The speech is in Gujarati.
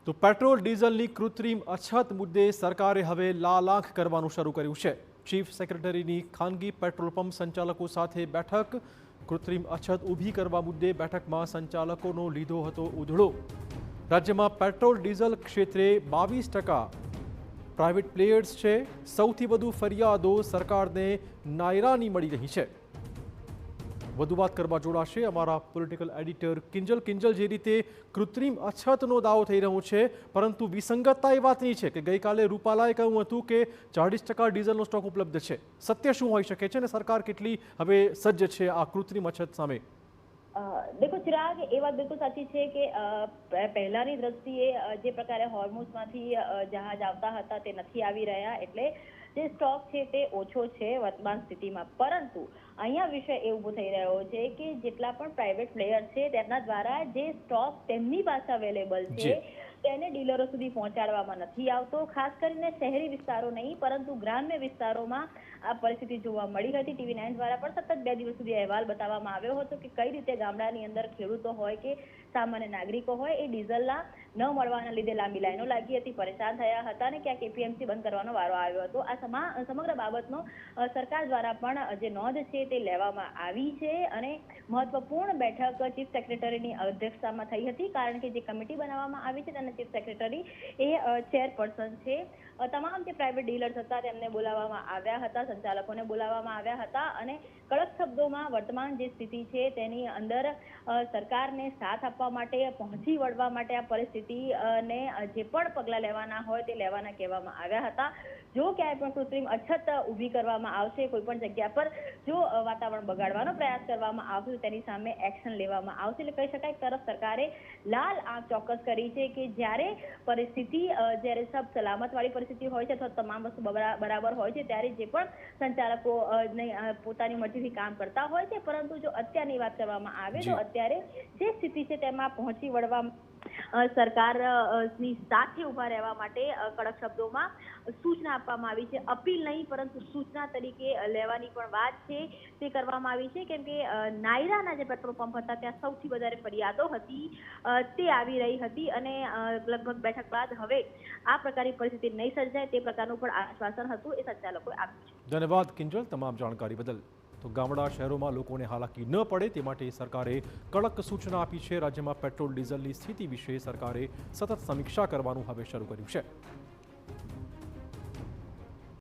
તો પેટ્રોલ ડીઝલની કૃત્રિમ અછત મુદ્દે સરકારે હવે લાલાંખ કરવાનું શરૂ કર્યું છે। ચીફ સેક્રેટરીની ખાનગી પેટ્રોલ પંપ સંચાલકો સાથે બેઠક। કૃત્રિમ અછત ઊભી કરવા મુદ્દે બેઠકમાં સંચાલકોનો લીધો હતો ઉધડો। રાજ્યમાં પેટ્રોલ ડીઝલ ક્ષેત્રે 22% પ્રાઇવેટ પ્લેયર્સ છે। સૌથી વધુ ફરિયાદો સરકારને નાયરાની મળી રહી છે। વધુ વાત કરવા જોડાશે અમારા પોલિટિકલ એડિટર કિંજલ। જે રીતે કૃત્રિમ અછતનો દાવો થઈ રહ્યો છે, પરંતુ વિસંગતતા એ વાતની છે કે ગઈકાલે રૂપાલાએ કહ્યું હતું કે 40% ડીઝલનો સ્ટોક ઉપલબ્ધ છે। સત્ય શું હોઈ શકે છે અને સરકાર કેટલી હવે સજ્જ છે આ કૃત્રિમ અછત સામે? देखो चिराग, ये बात बिल्कुल साची है कि પહેલાની દ્રષ્ટિએ જે પ્રકારે હોર્મુઝમાંથી જહાજ આવતા હતા તે નથી આવી રહ્યા, એટલે જે સ્ટોક છે તે ઓછો છે વર્તમાન સ્થિતિમાં। પરંતુ અહીંયા વિષય એ ઊભો થઈ રહ્યો છે કે જેટલા પણ પ્રાઇવેટ પ્લેયર છે તેમના દ્વારા જે સ્ટોક તેમની પાસે અવેલેબલ છે તેને ડીલરો સુધી પહોંચાડવામાં નથી આવતો। ખાસ કરીને શહેરી વિસ્તારો નહીં પરંતુ ગ્રામ્ય વિસ્તારોમાં આ પરિસ્થિતિ જોવા મળી હતી। TV9 દ્વારા પણ સતત 2 દિવસ સુધી અહેવાલ બતાવવામાં આવ્યો હતો કે કઈ રીતે ગામડાની અંદર ખેડૂતો હોય કે સામાન્ય નાગરિકો હોય એ ડીઝલના ન મળવાના લીધે લાંબી લાઈનો લાગી હતી, પરેશાન થયા હતા અને ક્યાંક એપીએમસી બંધ કરવાનો વારો આવ્યો હતો। આ સમગ્ર બાબતનો સરકાર દ્વારા પણ જે નોંધ છે તે લેવામાં આવી છે અને મહત્વપૂર્ણ બેઠક ચીફ સેક્રેટરીની અધ્યક્ષતામાં થઈ હતી, કારણ કે જે કમિટી બનાવવામાં આવી છે તેના ચીફ સેક્રેટરી એ ચેરપર્સન છે। તમામ જે પ્રાઇવેટ ડીલર્સ હતા તેમને બોલાવવામાં આવ્યા હતા, સંચાલકોને બોલાવવામાં આવ્યા હતા અને કડક શબ્દોમાં વર્તમાન જે સ્થિતિ છે તેની અંદર સરકારને સાથ આપવા માટે, પહોંચી વળવા માટે આ પરિસ્થિતિને જે પણ પગલાં લેવાના હોય તે લેવાના કહેવામાં આવ્યા હતા। જો ક્યાંય પણ કૃત્રિમ અછત ઊભી કરવામાં આવશે, કોઈ પણ જગ્યા પર જો વાતાવરણ બગાડવાનો પ્રયાસ કરવામાં આવશે તો તેની સામે એક્શન લેવામાં આવશે। એટલે કહી શકાય તરફ સરકારે લાલ આંખ ચોક્કસ કરી છે કે જ્યારે પરિસ્થિતિ જ્યારે સબ સલામતવાળી પરિસ્થિતિ હોય છે અથવા તમામ વસ્તુ બરાબર હોય છે ત્યારે જે પણ સંચાલકો પોતાની મરજીથી કામ કરતા હોય છે, પરંતુ જો અત્યારની વાત કરવામાં આવે તો અત્યારે જે સ્થિતિ છે તેમાં પહોંચી વળવા સરકારની સાથે ઉભા રહેવા માટે કડક શબ્દોમાં સૂચના આપવામાં આવી છે। અપીલ નહીં પરંતુ સૂચના તરીકે લેવાની પણ વાત છે તે કરવામાં આવી છે, કેમ કે નાયરાના જે પેટ્રોલ પંપ હતા ત્યાં સૌથી વધારે ફરિયાદો હતી તે આવી રહી હતી અને લગભગ બેઠક બાદ હવે આ પ્રકારની પરિસ્થિતિ નહીં સર્જાય તે પ્રકારનું પણ આશ્વાસન હતું એ સંચાલકોએ આપ્યું છે। ધન્યવાદ કિંજલ તમામ જાણકારી બદલ। તો ગામડા શહેરોમાં લોકોને હાલાકી ન પડે તે માટે સરકારે કડક સૂચના આપી છે। રાજ્યમાં પેટ્રોલ ડીઝલની સ્થિતિ વિશે સરકારે સતત સમીક્ષા કરવાનું હવે શરૂ કર્યું છે।